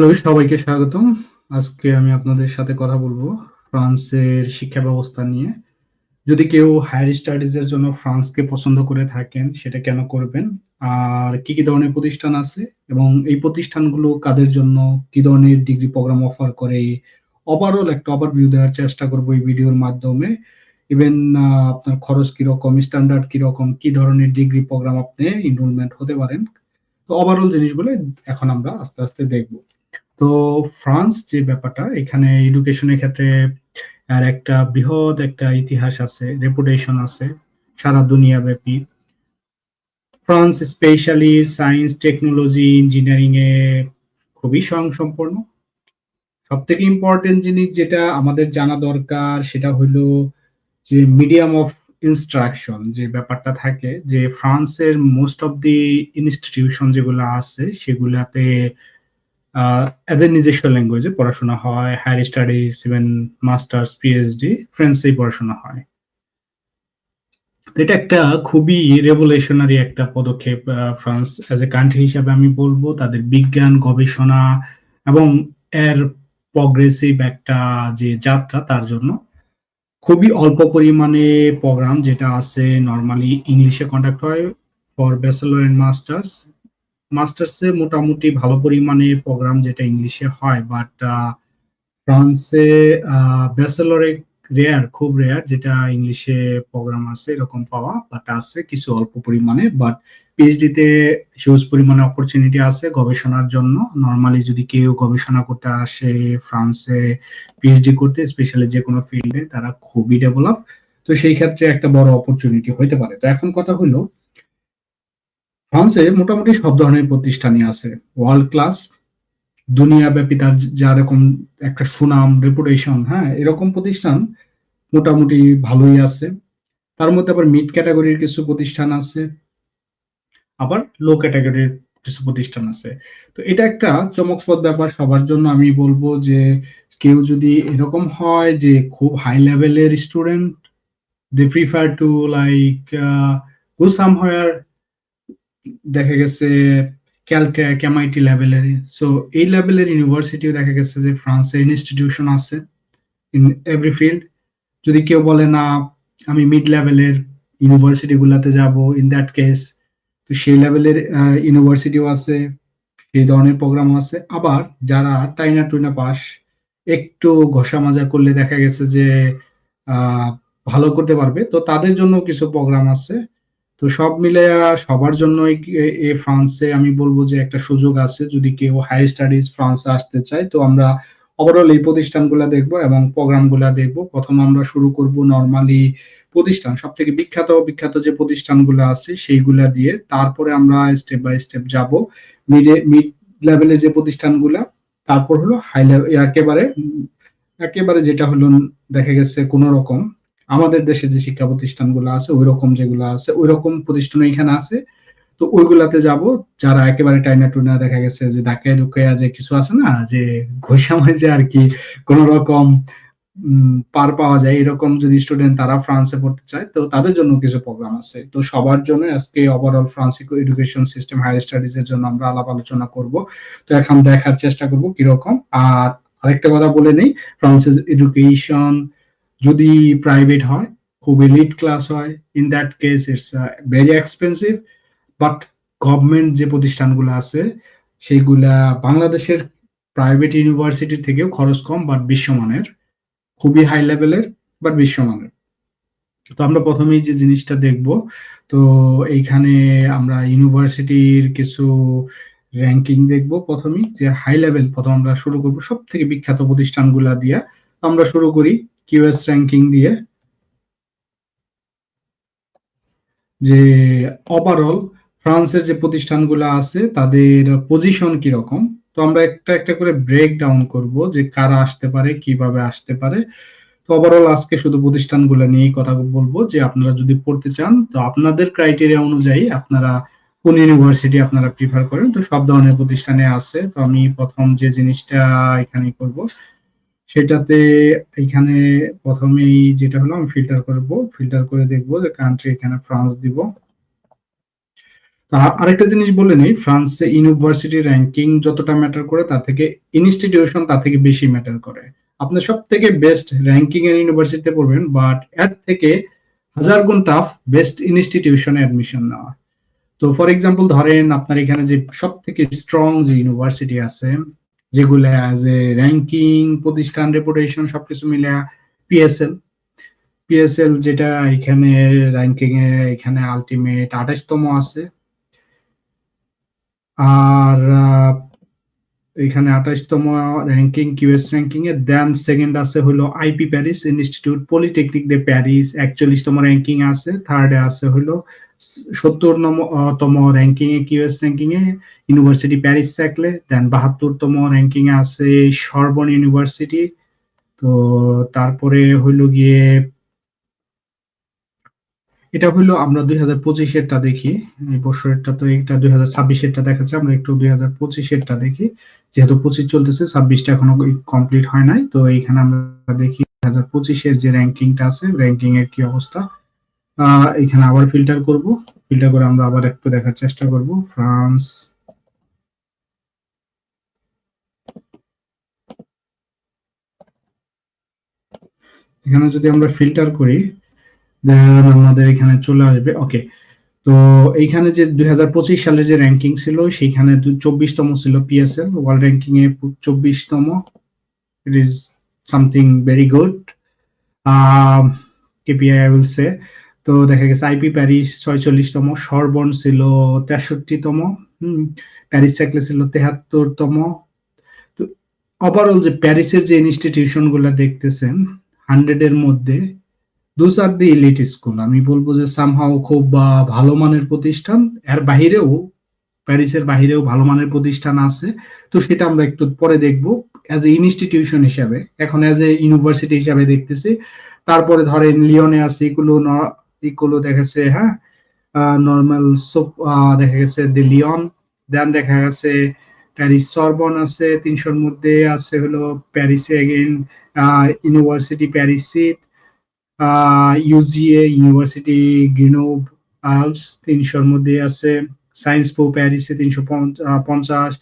Hello, সবাইকে স্বাগতম। আজকে আমি আপনাদের সাথে কথা বলব ফ্রান্সের শিক্ষা ব্যবস্থা নিয়ে। যদি কেউ হায়ার স্টাডিজ এর জন্য ফ্রান্সকে পছন্দ করে থাকেন, সেটা কেন করবেন? আর কি ধরনের প্রতিষ্ঠান আছে এবং এই প্রতিষ্ঠানগুলো কাদের জন্য, কি ধরনের ডিগ্রি প্রোগ্রাম অফার করে? ওভারঅল একটা ওভারভিউ দেওয়ার চেষ্টা করব এই ভিডিওর মাধ্যমে। ইভেন আপনার খরচ কিরকম, স্ট্যান্ডার্ড কিরকম, কি ধরনের ডিগ্রি প্রোগ্রাম আপনি এনরোলমেন্ট হতে পারেন। তো ওভারঅল জিনিসগুলো এখন আমরা আস্তে, আস্তে দেখব। তো ফ্রান্স যে ব্যাপারটা এখানে এডুকেশনের ক্ষেত্রে আর একটা বৃহৎ একটা ইতিহাস আছে, রেপুটেশন আছে সারা দুনিয়াব্যাপী। France specially science, technology, engineering এ খুবই স্বয়ংসম্পূর্ণ। সবথেকে ইম্পর্টেন্ট জিনিস যেটা আমাদের জানা দরকার সেটা হলো যে মিডিয়াম অফ ইনস্ট্রাকশন যে ব্যাপারটা থাকে, যে ফ্রান্সের মোস্ট অফ দি ইনস্টিটিউশন যেগুলো আছে সেগুলাতে এদের নিজস্ব ল্যাঙ্গুয়েজে পড়াশোনা হয়, higher studies, even masters, PhD ফ্রান্সেই পড়াশোনা হয়। তো এটা একটা খুবই রেভলিউশনারি একটা পদক্ষেপ। ফ্রান্স অ্যাজ এ কান্ট্রি হিসাবে আমি বলবো তাদের বিজ্ঞান গবেষণা এবং এর প্রগ্রেসিভ একটা যে যাত্রা তার জন্য খুবই অল্প পরিমাণে প্রোগ্রাম যেটা আছে নরমালি ইংলিশে কন্ডাক্ট হয় ফর ব্যাচেলর এন্ড মাস্টার্স। মাস্টার্সে মোটামুটি ভালো পরিমাণে প্রোগ্রাম যেটা ইংলিশে হয়, বাট ফ্রান্সে ব্যাচেলরে রেয়ার, খুব রেয়ার যেটা ইংলিশে প্রোগ্রাম আছে এরকম পাওয়া, বাট আছে কিছু অল্প পরিমাণে। বাট পিএইচডি তে হিউজ পরিমাণে অপরচুনিটি আছে গবেষণার জন্য। নরমালি যদি কেউ গবেষণা করতে আসে ফ্রান্সে পিএইচডি করতে, স্পেশালি যে কোনো ফিল্ডে, তারা খুবই ডেভেলপ। তো সেই ক্ষেত্রে একটা বড় অপরচুনিটি হতে পারে। তো এখন কথা হলো ফ্রান্সে মোটামুটি সব ধরনের প্রতিষ্ঠানই আছে, ওয়ার্ল্ড ক্লাস, দুনিয়াব্যাপী তার যেরকম একটা সুনাম, রেপুটেশন, হ্যাঁ, এরকম প্রতিষ্ঠান মোটামুটি ভালোই আছে। তার মধ্যে আবার মিড ক্যাটাগরির কিছু প্রতিষ্ঠান আছে, আবার লো ক্যাটাগরির কিছু প্রতিষ্ঠান আছে। তো এটা একটা চমকপ্রদ ব্যাপার সবার জন্য। আমি বলবো যে কেউ যদি এরকম হয় যে খুব হাই লেভেলের student, they prefer to like go somewhere, দেখা গেছে ক্যালটেক, এমআইটি লেভেলের। সো এই লেভেলের ইউনিভার্সিটিও দেখা গেছে যে ফ্রান্সে ইনস্টিটিউশন আছে ইন এভরি ফিল্ড। যদি কেউ বলে না আমি মিড লেভেলের ইউনিভার্সিটি গুলাতে যাব, ইন দ্যাট কেস তো সেই লেভেলের ইউনিভার্সিটিও আছে, সেই ধরনের প্রোগ্রাম আছে। আবার যারা টাইনা টুইনা পাস, একটু ঘষা মাজা করলে দেখা গেছে যে আহ, ভালো করতে পারবে, তো তাদের জন্য কিছু প্রোগ্রাম আছে। তো সব মিলে সবার জন্যই ফ্রান্সে আমি বলবো যে একটা সুযোগ আছে যদি কেউ হাই স্টাডিজ ফ্রান্সে আসতে চায়। তো আমরা ওভারঅল এই প্রতিষ্ঠানগুলো দেখবো এবং প্রোগ্রামগুলো দেখবো। প্রথম আমরা শুরু করব নরমালি প্রতিষ্ঠান, সব থেকে বিখ্যাত বিখ্যাত যে প্রতিষ্ঠানগুলো আছে সেইগুলা দিয়ে, তারপরে আমরা স্টেপ বাই স্টেপ যাব মিড লেভেলে যে প্রতিষ্ঠানগুলা, তারপর হলো হাই লেভেল, একেবারে একেবারে যেটা হলো দেখা গেছে কোন রকম আমাদের দেশে যে শিক্ষা প্রতিষ্ঠানগুলো আছে ওই রকম যেগুলো আছে ওই রকম প্রতিষ্ঠান এখানে আছে। তো ওইগুলাতে যাব যারা একেবারে টাইনা টুনা, দেখা গেছে যে ধাক্কায় ধুকাইয়া যে কিছু আছে না, যে ঘষা মাজে আর কি, কোন রকম পার পাওয়া যায় এরকম যদি স্টুডেন্ট তারা ফ্রান্সে পড়তে চায়, তো তাদের জন্য কিছু প্রোগ্রাম আছে। তো সবার জন্য আজকে overall France education system higher studies এর জন্য আমরা আলাপ আলোচনা করব। তো এখন দেখার চেষ্টা করব কিরকম। আর আরেকটা কথা বলে নেই, ফ্রান্সের এডুকেশন যদি প্রাইভেট হয়, খুব এলিট ক্লাস হয়, in that case it's very expensive. But government যে প্রতিষ্ঠানগুলো আছে সেইগুলা বাংলাদেশের প্রাইভেট ইউনিভার্সিটি থেকেও খরচ কম, বাট বিশ্বমানের, খুবই হাই লেভেলের, বাট বিশ্বমানের। তো আমরা প্রথমেই যে জিনিসটা দেখব, তো এইখানে আমরা ইউনিভার্সিটির কিছু র্যাঙ্কিং দেখব। প্রথমেই যে হাই লেভেল, প্রথম আমরা শুরু করব সব থেকে বিখ্যাত প্রতিষ্ঠানগুলা দিয়ে। আমরা শুরু করি কিউএস র্যাঙ্কিং দিয়ে, যে ওভারঅল ফ্রান্সের যে প্রতিষ্ঠানগুলো আছে তাদের পজিশন কিরকম। তো আমরা একটা একটা করে ব্রেক ডাউন করব যে কারা আসতে পারে, কিভাবে আসতে পারে। তো ওভারঅল আজকে শুধু প্রতিষ্ঠানগুলো নিয়েই কথা বলবো, যে আপনারা যদি পড়তে চান তো আপনাদের ক্রাইটেরিয়া অনুযায়ী আপনারা কোন ইউনিভার্সিটি আপনারা প্রিফার করেন। তো সব ধরনের প্রতিষ্ঠানে আছে। তো আমি প্রথম যে জিনিসটা এখানে করব সেটাতে, এখানে প্রথমেই যেটা হলো আমি ফিল্টার করব, ফিল্টার করে দেখবো যে কান্ট্রি, এখানে ফ্রান্স দিব। আরেকটা জিনিস বলে নেই, ফ্রান্সে ইউনিভার্সিটি র্যাঙ্কিং যতটা ম্যাটার করে তার থেকে ইনস্টিটিউশন তার থেকে বেশি ম্যাটার করে। আপনি সব থেকে বেস্ট র্যাঙ্কিং এর ইউনিভার্সিটিতে পড়বেন, বাট এর থেকে হাজার গুণ টাফ বেস্ট ইনস্টিটিউশনে অ্যাডমিশন নেওয়া। তো ফর এক্সাম্পল ধরেন আপনার এখানে যে সব থেকে স্ট্রং যে ইউনিভার্সিটি আছে, যেগুলো অ্যাজ এ র্যাঙ্কিং প্রতিষ্ঠান রেপুটেশন সবকিছু মিলে পিএসএল, পিএসএল যেটা এখানে র্যাঙ্কিং এ এখানে আলটিমেট 28তম আছে। আর এখানে 28তম র্যাঙ্কিং কিউএস র্যাঙ্কিং এ। দেন সেকেন্ড আছে হলো IP Paris Institute Polytechnique de Paris, 41তম র্যাঙ্কিং আছে। থার্ডে আছে হলো 70তম র্যাঙ্কিং এ কিউএস র্যাঙ্কিং এ ইউনিভার্সিটি প্যারিস স্যাকলে। দেন 72তম র্যাঙ্কিং এ আছে সরবন ইউনিভার্সিটি। তো তারপরে হইলো গিয়ে এটা হইলো আমরা 2025-এরটা দেখি। এই বছরেরটা তো এটা 2026-এরটা দেখাচ্ছে, আমরা একটু 2025-এরটা দেখি। যেহেতু 25 চলতেছে, 26টা এখনো কমপ্লিট হয় নাই। তো এইখানে আমরা দেখি 2025-এর যে র্যাঙ্কিংটা আছে, র্যাঙ্কিং এর কি অবস্থা। এখানে আবার ফিল্টার করব, ফিল্টার করে আমরা আবার একটু দেখার চেষ্টা করব। ফ্রান্স, এখানে যদি আমরা ফিল্টার করি দেন আমাদের এখানে চলে আসবে। ওকে, তো এইখানে যে 2025 সালে যে র্যাঙ্কিং ছিল সেইখানে 24তম ছিল পিএসএল ওয়ার্ল্ড র্যাঙ্কিং এ, 24তম। It is something very good KPI I will say. তো দেখা গেছে আইপি প্যারিস 46তম, সরবন ছিল 63তম, প্যারিস স্যাকলে ছিল 73তম। তো ওভারঅল যে প্যারিসের যে ইনস্টিটিউশন গুলা দেখতেছেন 100 এর মধ্যে those are the elite school. আমি বলবো যে সামহাও খুব ভালো মানের প্রতিষ্ঠান। এর বাহিরেও প্যারিসের বাহিরেও ভালো মানের প্রতিষ্ঠান আছে। তো সেটা আমরা একটু পরে দেখবো অ্যাজ এ ইনস্টিটিউশন হিসাবে। এখন অ্যাজ এ ইউনিভার্সিটি হিসাবে দেখতেছি। তারপরে ধরেন লিওনে আছে ইকুলো, ইকুলো দেখেছে, হ্যাঁ, নর্মাল সোপ দেখা গেছে দি লিওন। দেন দেখা গেছে প্যারিস সরবন আছে 300-র মধ্যে। আছে হলো প্যারিসে এগেইন ইউনিভার্সিটি প্যারিসিট, ইউজিএ ইউনিভার্সিটি গ্রিনোভ আলপস 300-র মধ্যে আছে। সায়েন্স পো প্যারিসে 350।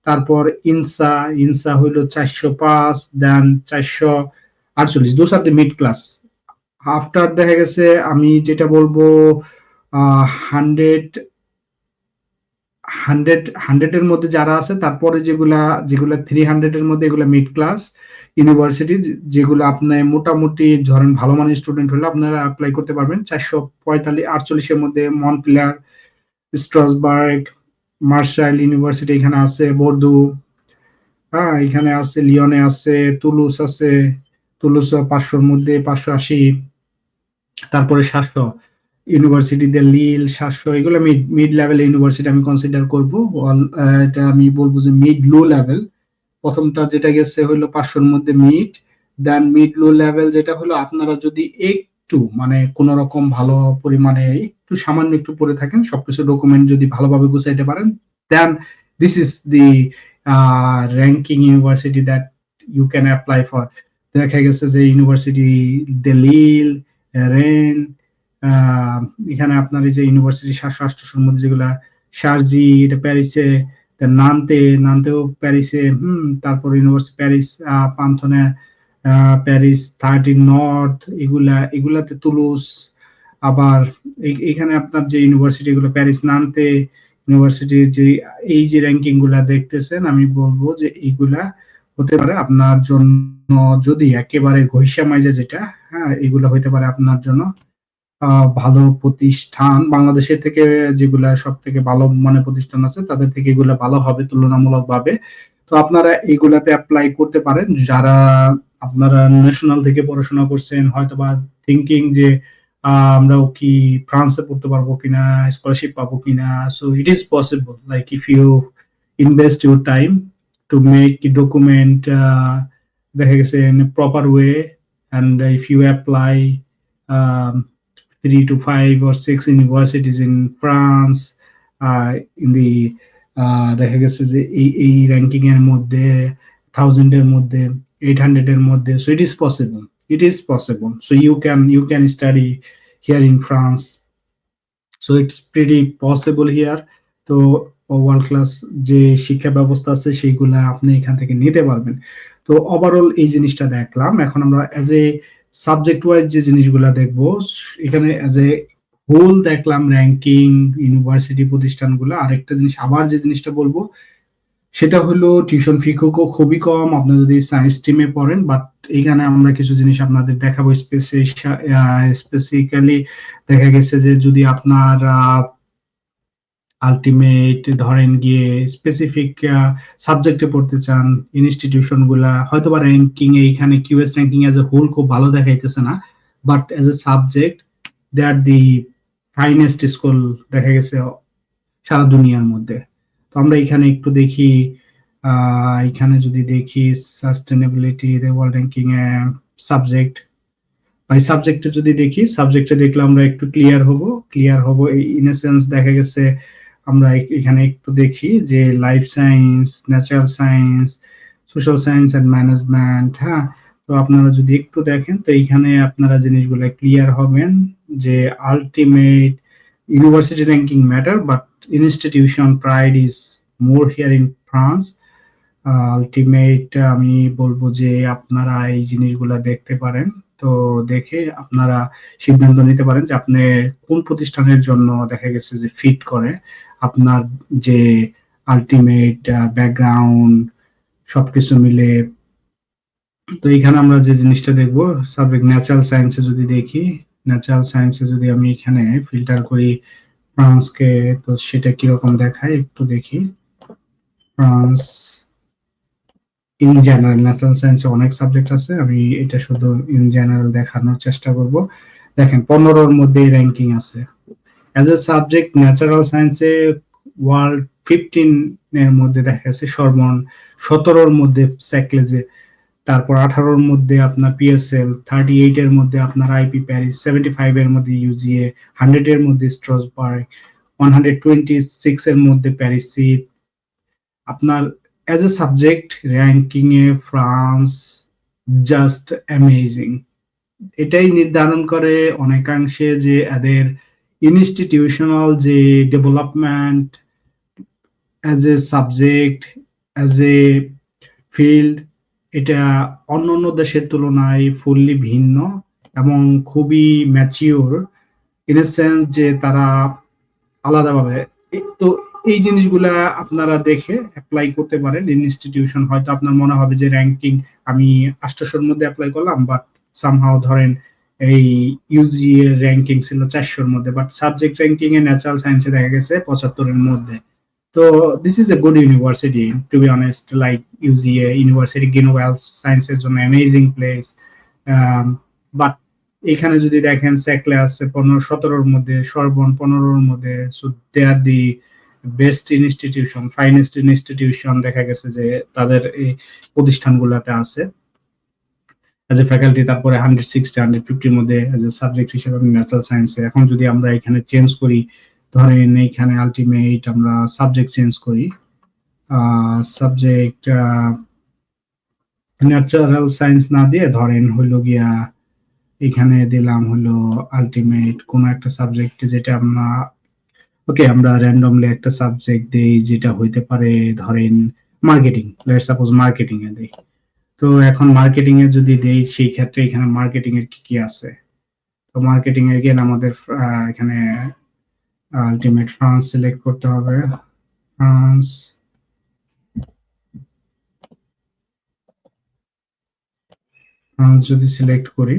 তারপর ইনসা, ইনসা হইলো 405। দেন 448। Those are the mid class. After দেখা গেছে আমি যেটা বলবো 100 100 এর মধ্যে যারা আছে, তারপরে যেগুলা যেগুলা 300 এর মধ্যে, এগুলা মিড ক্লাস ইউনিভার্সিটি, যেগুলো আপনার মোটামুটি ধরেন ভালো মানের স্টুডেন্ট হলে আপনারা অ্যাপ্লাই করতে পারবেন। 448 এর মধ্যে মন্টক্লেয়ার, স্ট্রাসবার্গ, মার্শাল ইউনিভার্সিটি এখানে আছে, বর্দু, হ্যাঁ এখানে আছে, লিওনে আছে, তুলুস আছে, তুলুস 500-র মধ্যে 580। তারপরে 700 ইউনিভার্সিটি দে লিল 700। এগুলো মিড মিড লেভেল ইউনিভার্সিটি আমি কনসিডার করব। এটা আমি বলবো যে মিড লো লেভেল। প্রথমটা যেটা গেছে হলো 500-র মধ্যে মিড। দেন মিড লো লেভেল যেটা হলো আপনারা যদি একটু মানে কোন রকম ভালো পরিমাণে একটু সামান্য একটু পড়ে থাকেন, সবকিছু ডকুমেন্ট যদি ভালোভাবে গুছাইতে পারেন, then this is the ranking university that you can apply for. দেখা গেছে যে ইউনিভার্সিটি দে লিল, রেন, এখানে আপনার এই যে ইউনিভার্সিটি 700-800-র মধ্যে যেগুলা, শারজি এটা প্যারিসে, নানতে, নানতেও প্যারিসে, তারপর ইউনিভার্সিটি প্যারিস পান্থনে, প্যারিস 30 নর্থ, এগুলা এগুলাতে তুলুস। আবার এখানে আপনার যে ইউনিভার্সিটি গুলো প্যারিস নানতে ইউনিভার্সিটির যে এই যে র্যাঙ্কিং গুলা দেখতেছেন, আমি বলবো যে এইগুলা হতে পারে আপনার জন্য, যদি একেবারে ঘইষা মাইজা যেটা, হ্যাঁ এগুলা হইতে পারে আপনার জন্য ভালো প্রতিষ্ঠান। বাংলাদেশের থেকে যেগুলা সব থেকে ভালো মানের প্রতিষ্ঠান আছে তাদের থেকে এগুলা ভালো হবে তুলনামূলকভাবে। তো আপনারা এগুলাতে অ্যাপ্লাই করতে পারেন যারা আপনারা ন্যাশনাল থেকে পড়াশোনা করছেন, হয়তোবা থিঙ্কিং যে আমরাও কি ফ্রান্সে পড়তে পারবো কিনা, স্কলারশিপ পাবো কিনা। So it is possible, like if you invest your time to make document দেখা গেছে in proper way, and if you apply um, 3 to 5 or 6 universities in France, in the দেখা গেছে যে এই র্যাঙ্কিং এর মধ্যে 1000 এর মধ্যে 800 এর মধ্যে, so it is possible, it is possible, so you can study here in France so it's pretty possible here. তো ওয়ার্ল্ড ক্লাস যে শিক্ষা ব্যবস্থা আছে সেইগুলা আপনি এখান থেকে নিতে পারবেন। তো ওভারঅল এই জিনিসটা দেখলাম। এখন আমরা অ্যাজ এ সাবজেক্ট ওয়াইজ যে জিনিসগুলা দেখবো, এখানে অ্যাজ এ হোল দেখলাম র্যাঙ্কিং, ইউনিভার্সিটি প্রতিষ্ঠানগুলা। আরেকটা জিনিস আবার যে জিনিসটা বলবো সেটা হলো টিউশন ফি খুবই কম আপনি যদি সায়েন্স স্ট্রিমে পড়েন। বাট এইখানে আমরা কিছু জিনিস আপনাদের দেখাবো স্পেসিক্যালি। দেখা গেছে যে যদি আপনার আলটিমেট ধরেন গিয়ে স্পেসিফিক সাবজেক্টে পড়তে চান, ইনস্টিটিউশন গুলা হয়তো বা র্যাঙ্কিং এইখানে QS ranking as a whole খুব ভালো দেখাইতেছে না, but as a subject they are the finest school দেখা গেছে সারা দুনিয়ার মধ্যে। তো আমরা এখানে একটু দেখি, এখানে যদি দেখি সাস্টেনেবিলিটি ওয়ার্ল্ড র্যাঙ্কিং এ সাবজেক্ট বাই সাবজেক্টে যদি দেখি, সাবজেক্টে দেখলে আমরা একটু ক্লিয়ার হব ইন এ সেন্স। দেখা গেছে আমরা এখানে একটু দেখি যে life science, natural science, social science and management. হ্যাঁ, তো আপনারা যদি একটু দেখেন তো এইখানে আপনারা জিনিসগুলো ক্লিয়ার হবেন যে ultimate university ranking matter but institution pride is more here in France. Ultimate আমি বলবো যে আপনারা এই জিনিসগুলা দেখতে পারেন। তো দেখে আপনারা সিদ্ধান্ত নিতে পারেন যে আপনি কোন প্রতিষ্ঠানের জন্য দেখা গেছে যে ফিট করে আপনার যে আলটিমেট ব্যাকগ্রাউন্ড সবকিছু মিলে। তো এখানে আমরা যে জিনিসটা দেখবো সাবজেক্ট ন্যাচারাল সায়েন্সে যদি দেখি, ন্যাচারাল সায়েন্সে যদি আমি এখানে ফিল্টার করি ফ্রান্সকে, তো সেটা কিরকম দেখায় একটু দেখি। ফ্রান্স ইন জেনারেল ন্যাচারাল সায়েন্সে অনেক সাবজেক্ট আছে, আমি এটা শুধু ইন জেনারেল দেখানোর চেষ্টা করব। দেখেন 15-র মধ্যে র্যাঙ্কিং আছে অ্যাজ এ সাবজেক্ট। ন্যাচারাল সায়েন্সে ওয়ার্ল্ড 15 এর মধ্যে দেখা যাচ্ছে সর্বমোট 17-র মধ্যে স্যাকলেজে, তারপর 18-র মধ্যে আপনার পিএসএল, 38 এর মধ্যে আপনার আইপি প্যারিস, 75 এর মধ্যে ইউজিএ, 100 এর মধ্যে স্ট্রসবার্গ, 126 এর মধ্যে প্যারিসি। আপনার as a subject ranking A France just amazing. এটাই নির্ধারণ করে অনেকাংশে যে এদের ইনস্টিটিউশনাল যে development as a subject, as a field, এটা অন্যান্য দেশের তুলনায় ফুললি ভিন্ন এবং খুবই ম্যাচিওর ইন এ সেন্স যে তারা আলাদাভাবে। তো এই জিনিসগুলা আপনারা দেখে অ্যাপ্লাই করতে পারেন। ইনস্টিটিউশন হয়তো আপনার মনে হবে যে র্যাঙ্কিং আমি 800-র মধ্যে অ্যাপ্লাই করলাম, বাট সামহাও ধরেন এই ইউজি এর র্যাঙ্কিং ছিল 400-র মধ্যে, বাট সাবজেক্ট র্যাঙ্কিং এ ন্যাচারাল সায়েন্সে দেখা গেছে 75-এর মধ্যে। তো this is a good university to be honest, like UGA university Grenoble সায়েন্সের জন্য অ্যামেজিং প্লেস। বাট এখানে যদি দেখেন স্যাকলে আছে 15-17-র মধ্যে, সরবন 15-র মধ্যে। So they are the best institution, finest institution দেখা গেছে যে তাদের এই প্রতিষ্ঠানগুলোতে আছে অ্যাজ এ ফ্যাকাল্টি। তারপরে 160 150-র মধ্যে অ্যাজ এ সাবজেক্ট হিসেবে ন্যাচারাল সায়েন্সে। এখন যদি আমরা এখানে চেঞ্জ করি, ধরেন এইখানে আলটিমেট আমরা সাবজেক্ট চেঞ্জ করি, সাবজেক্ট ন্যাচারাল সায়েন্স না দিয়ে ধরেন হইলো গিয়া এখানে দিলাম হলো আলটিমেট কোন একটা সাবজেক্ট, যেটা আমরা ওকে আমরা র্যান্ডমলি একটা সাবজেক্ট দেই যেটা হইতে পারে ধরেন মার্কেটিং, লেটস সাপোজ মার্কেটিং এ দেই। তো এখন মার্কেটিং এ যদি দেই সেই ক্ষেত্রে এখানে মার্কেটিং এর কি কি আছে। তো মার্কেটিং এ গেলে আমাদের এখানে আলটিমেট ফ্রান্স সিলেক্ট করতে হবে। ফ্রান্স, যদি সিলেক্ট করি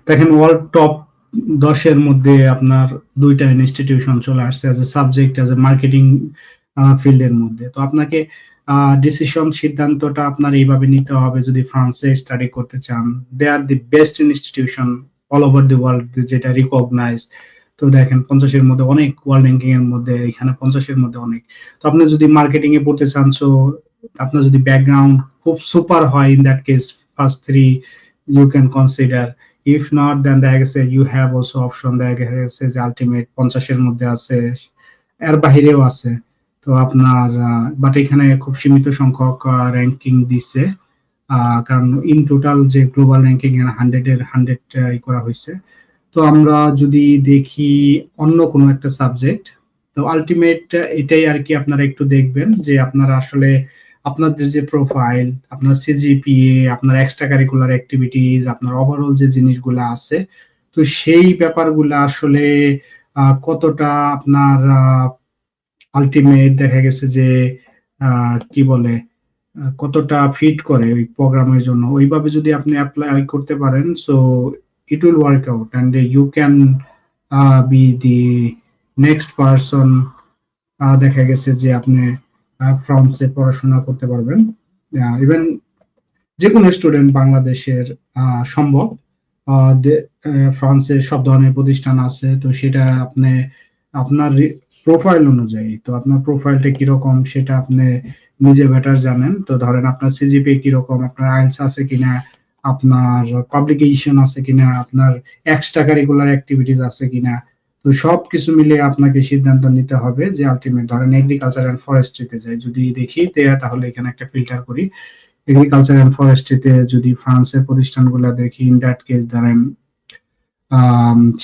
দেখেন ওয়ার্ল্ড টপ 10-এর মধ্যে আপনার 2টা ইনস্টিটিউশন চলে আসছে as a subject, as a marketing ফিল্ডের মধ্যে। তো আপনাকে ডিসিশন সিদ্ধান্তটা আপনার এইভাবে নিতে হবে যদি ফ্রান্সে স্টাডি করতে চান। They are the best institution all over the world, যেটা রিকগনাইজ। তো দেখেন 50-এর মধ্যে অনেক, ওয়ার্ল্ড র্যাঙ্কিং এর মধ্যে এখানে 50-এর মধ্যে অনেক। তো আপনি যদি মার্কেটিং এ পড়তে চান, সো আপনার যদি ব্যাকগ্রাউন্ড খুব সুপার হয়, in that case first 3 you can consider. If not then দেখা গেছে ইউ হ্যাভ অলসো অপশন, দেখা গেছে যে আলটিমেট 50-এর মধ্যে আছে, এর বাহিরেও আছে। তো আপনার বাট এখানে খুব সীমিত সংখ্যক র্যাঙ্কিং দিচ্ছে, কারণ ইন টোটাল যে গ্লোবাল র্যাঙ্কিং 100-এর 100 করা হয়েছে। তো তো আমরা যদি দেখি অন্য কোনো একটা সাবজেক্ট, তো আল্টিমেট এটাই আর কি, আপনারা একটু দেখবেন যে আপনারা আসলে আপনাদের যে প্রোফাইল, আপনার সিজিপিএ, আপনার এক্সট্রা কারিকুলার অ্যাক্টিভিটিস, আপনার ওভারঅল যে জিনিসগুলো আছে, তো সেই ব্যাপারগুলো আসলে কতটা আপনার আল্টিমেট দেখা গেছে যে কি বলে কতটা ফিট করে ওই প্রোগ্রামের জন্য, ওইভাবে যদি আপনি অ্যাপ্লাই করতে পারেন, so it will work out and you can be the next person. দেখা গেছে যে আপনি ফ্রান্সে পড়াশোনা করতে পারবেন। ইভেন যে কোনো স্টুডেন্ট বাংলাদেশের সম্ভব। ফ্রান্সে সব ধরনের প্রতিষ্ঠান আছে, তো সেটা আপনি আপনার প্রোফাইল অনুযায়ী, তো আপনার প্রোফাইলটা কিরকম সেটা আপনি নিজে বেটার জানেন। তো ধরেন আপনার সিজিপিএ কিরকম, আপনার আইএলটিএস আছে কিনা, আপনার পাবলিকেশন আছে কিনা, আপনার এক্সট্রা কারিকুলার অ্যাক্টিভিটিস আছে কিনা, তো সবকিছু মিলিয়ে আপনাকে সিদ্ধান্ত নিতে হবে যে আলটিমেট ধরেন এগ্রিকালচার এন্ড ফরেস্ট্রিতে যাই যদি দেখি, তাহলে এখানে একটা ফিল্টার করি। এগ্রিকালচার এন্ড ফরেস্ট্রিতে যদি ফ্রান্সের প্রতিষ্ঠানগুলো দেখি, ইন দ্যাট কেস ধরেন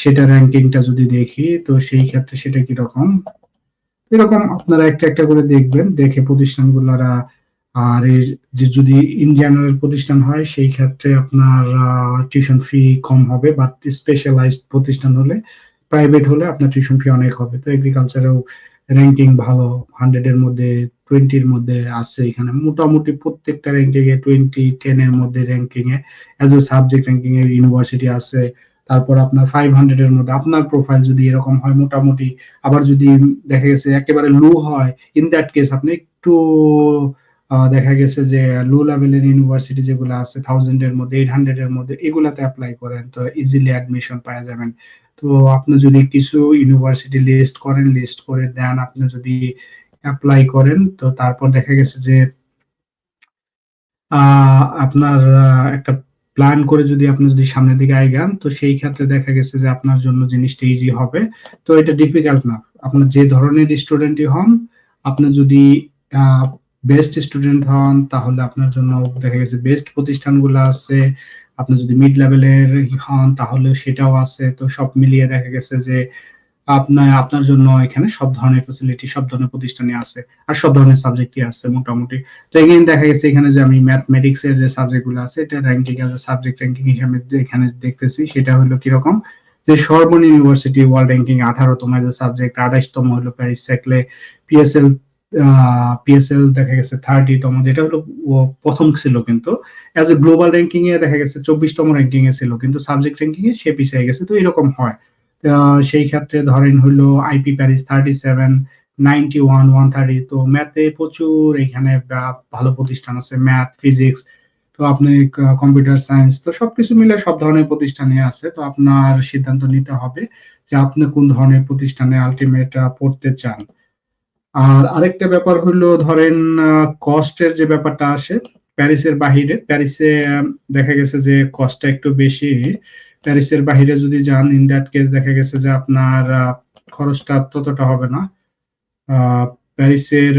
সেটা র্যাঙ্কিংটা যদি দেখি, তো সেই ক্ষেত্রে সেটা কিরকম, এরকম আপনারা একটা একটা করে দেখবেন, দেখে প্রতিষ্ঠানগুলারা। আর এর যে যদি ইন জেনারেল প্রতিষ্ঠান হয় সেই ক্ষেত্রে আপনার টিউশন ফি কম হবে, বাট স্পেশালাইজড প্রতিষ্ঠান হলে, প্রাইভেট হলে আপনার টিউশন ফি অনেক হবে। তো এগ্রিকালচারেও র্যাঙ্কিং ভালো, 100 এর মধ্যে 20 এর মধ্যে আছে, এখানে মোটামুটি প্রত্যেকটা র্যাঙ্কিং এ 10 এর মধ্যে ranking a as a subject ranking এর ইউনিভার্সিটি আছে। তারপর আপনার 500 এর মধ্যে আপনার প্রোফাইল যদি এরকম হয় মোটামুটি, আবার যদি দেখা গেছে একেবারে লো হয়, ইন দ্যাট কেস আপনি একটু দেখা গেছে যে লো লেভেলের ইউনিভার্সিটি যেগুলো আছে 1000 এর মধ্যে 800 এর মধ্যে, এগুলাতে অ্যাপ্লাই করেন, তো ইজিলি অ্যাডমিশন পাওয়া যাবেন। তো আপনি যদি কিছু ইউনিভার্সিটি লিস্ট করেন, লিস্ট করে দেন, আপনি যদি অ্যাপ্লাই করেন, তো তারপর দেখা গেছে যে আপনার একটা প্ল্যান করে যদি আপনি যদি সামনের দিকে আগান, তো সেই ক্ষেত্রে দেখা গেছে যে আপনার জন্য জিনিসটা ইজি হবে। তো এটা ডিফিকাল্ট না, আপনার যে ধরনের স্টুডেন্টই হন, আপনি যদি বেস্ট স্টুডেন্ট হন তাহলে আপনার জন্য দেখা গেছে বেস্ট প্রতিষ্ঠানগুলো আছে। আপনি যদি মিড লেভেলের হন তাহলে সেটাও আছে। তো সব মিলিয়ে দেখা গেছে যে আপনার জন্য এখানে সব ধরনের ফ্যাসিলিটি, সব ধরনের প্রতিষ্ঠানই আছে, আর সব ধরনের সাবজেক্টই আছে মোটামুটি। তো এগেইন দেখা গেছে এখানে যে আমি ম্যাথমেটিক্স এর যে সাবজেক্টগুলো আছে, এটা ranking as a subject ranking হিসেবে যে এখানে দেখতেছি, সেটা হলো কিরকম, যে সর্বনিম্ন ইউনিভার্সিটি ওয়ার্ল্ড র্যাঙ্কিং 18তম এজ এ সাবজেক্ট, 28তম হলো প্যারিস স্যাকলে, পিএসএল পিএসএল দেখা গেছে 30তম, যেটা হলো প্রথম ছিল, কিন্তু অ্যাজ এ গ্লোবাল র্যাঙ্কিং এ দেখা গেছে 24তম র্যাঙ্কিং এ ছিল, কিন্তু সাবজেক্ট র্যাঙ্কিং এ সে পিছিয়ে গেছে। তো এরকম হয়। সেই ক্ষেত্রে ধরেন হইলো আইপি প্যারিস 37, 91, 130। তো ম্যাথে প্রচুর এখানে ভালো প্রতিষ্ঠান আছে, ম্যাথ, ফিজিক্স, তো আপনি কম্পিউটার সায়েন্স, তো সবকিছু মিলে সব ধরনের প্রতিষ্ঠানে আছে। তো আপনার সিদ্ধান্ত নিতে হবে যে আপনি কোন ধরনের প্রতিষ্ঠানে আলটিমেট পড়তে চান। আর আরেকটা ব্যাপার হলো ধরেন কস্টের যে ব্যাপারটা আসে প্যারিসের বাহিরে, প্যারিসে দেখা গেছে যে কস্টটা একটু বেশি। প্যারিসের বাহিরে যদি যান, ইন দ্যাট কেস দেখা গেছে যে আপনার খরচটা ততটা হবে না। আহ, প্যারিসের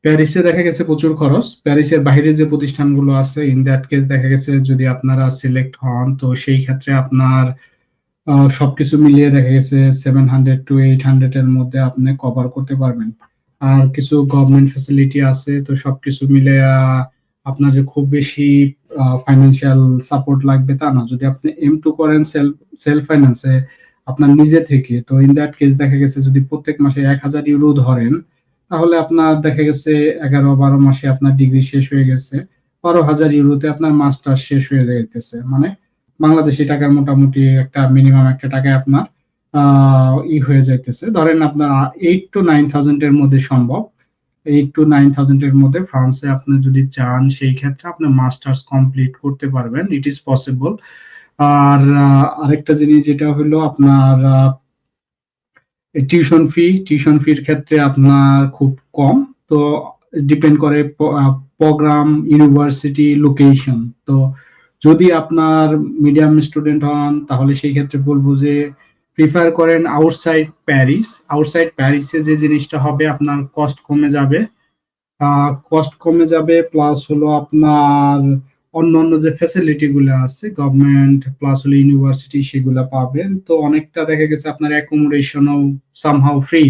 প্যারিসে দেখা গেছে প্রচুর খরচ। প্যারিসের বাইরে যে প্রতিষ্ঠানগুলো আছে, ইন দ্যাট কেস দেখা গেছে যদি আপনারা সিলেক্ট হন, তো সেই ক্ষেত্রে আপনার সবকিছু মিলিয়ে দেখা গেছে 700 to 800 এর মধ্যে আপনি কভার করতে পারবেন। আর কিছু গভর্নমেন্ট ফ্যাসিলিটি আছে, তো সবকিছু মিলে আপনার যে খুব বেশি ফাইন্যান্সিয়াল সাপোর্ট লাগবে তা না। যদি আপনি M2 করেন সেলফ ফাইন্যান্সে আপনার নিজে থেকে, তো ইন দ্যাট কেস দেখা গেছে যদি প্রত্যেক মাসে 1000 ইউরো ধরেন, তাহলে আপনার দেখা গেছে 11-12 মাসে আপনার ডিগ্রি শেষ হয়ে গেছে। 12,000 ইউরোতে আপনার মাস্টার শেষ হয়ে যাইতেছে, মানে বাংলাদেশি টাকার মোটামুটি একটা মিনিমাম একটা টাকায় আপনার হয়ে যাইতেছে। ধরেন আপনার 8 to 9,000 এর মধ্যে সম্ভব। 8 to 9,000 এর মধ্যে ফ্রান্সে আপনি যদি চান, সেই ক্ষেত্রে আপনি মাস্টার্স কমপ্লিট করতে পারবেন, ইট ইজ পসিবল। আর আরেকটা জিনিস যেটা হলো আপনার টিউশন ফির ক্ষেত্রে আপনার খুব কম। তো ডিপেন্ড করে প্রোগ্রাম, ইউনিভার্সিটি, লোকেশন। তো যদি আপনার মিডিয়াম স্টুডেন্ট হন তাহলে সেই ক্ষেত্রে বলবো যে প্রিফার করেন আউটসাইড প্যারিস। আউটসাইড প্যারিসে যে জিনিসটা হবে, আপনার কস্ট কমে যাবে, প্লাস হলো আপনার অন্যান্য যে ফ্যাসিলিটি গুলো আছে গভর্নমেন্ট প্লাস হলো ইউনিভার্সিটি সেগুলা পাবেন। তো অনেকটা দেখা গেছে আপনার অ্যাকোমোডেশনও সামহাউ ফ্রি।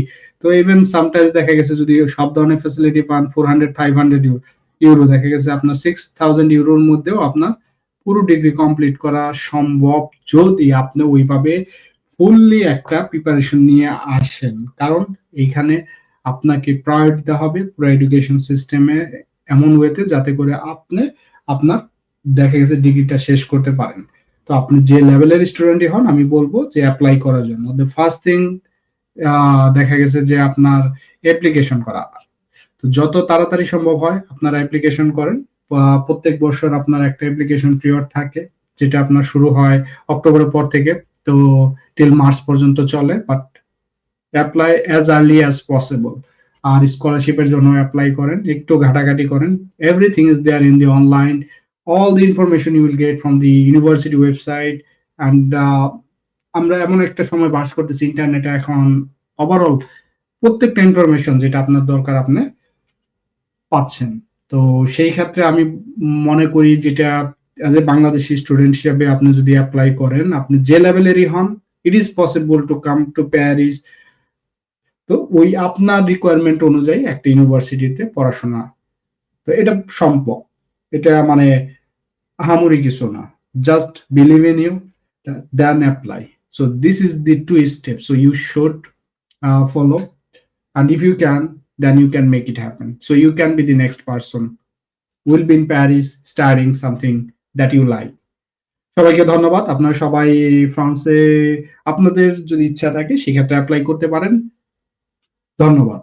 তো ইভেন সামটাইমস দেখা গেছে যদি সব ধরনের ফ্যাসিলিটি পান 400-500 ইউরো দেখা গেছে আপনার 6000 ইউরোর মধ্যেও আপনার পুরো ডিগ্রি কমপ্লিট করা সম্ভব যদি আপনি ওইভাবে ফুললি একটা প্রিপারেশন নিয়ে আসেন। কারণ এইখানে আপনাকে প্রায়োরিটি দেওয়া হবে পুরো এডুকেশন সিস্টেমে এমন ওয়েতে যাতে করে আপনি আপনার দেখা গেছে ডিগ্রিটা শেষ করতে পারেন। তো আপনি যে লেভেলের স্টুডেন্টই হন আমি বলবো যে অ্যাপ্লাই করার জন্য দ্য ফার্স্ট থিং দেখা গেছে যে আপনার অ্যাপ্লিকেশন করা। তো যত তাড়াতাড়ি সম্ভব হয় আপনারা অ্যাপ্লিকেশন করেন। প্রত্যেক বছর আপনার একটা অ্যাপ্লিকেশন পিরিয়ড থাকে যেটা আপনার শুরু হয় অক্টোবরের পর থেকে, তো টিল মার্চ পর্যন্ত চলে। But apply as early as possible. আর স্কলারশিপের জন্য অ্যাপ্লাই করেন, একটু ঘাটাঘাটি করেন। Everything is there in the online. All the information you will get from the university website. And আমরা এমন একটা সময় বাস করতেছি ইন্টারনেটে এখন ওভারঅল প্রত্যেকটা ইনফরমেশন যেটা আপনার দরকার আপনি পাচ্ছেন। তো সেই ক্ষেত্রে আমি মনে করি যেটা অ্যাজ এ বাংলাদেশি স্টুডেন্ট হিসেবে আপনি যদি অ্যাপ্লাই করেন, আপনি যে লেভেলেরই হন, it is possible to come to Paris. তো ওই আপনার রিকোয়ারমেন্ট অনুযায়ী একটা ইউনিভার্সিটিতে পড়াশোনা, তো এটা সম্ভব। এটা মানে আহামরি কিছু না। Just believe in you, then apply. So this is the two step, so you should follow, and if you can, then you can make it happen. So you can be the next person who will be in Paris studying something that you like. সবাইকে ধন্যবাদ। আপনারা সবাই ফ্রান্সে আপনাদের যদি ইচ্ছা থাকে সেক্ষেত্রে অ্যাপ্লাই করতে পারেন। ধন্যবাদ।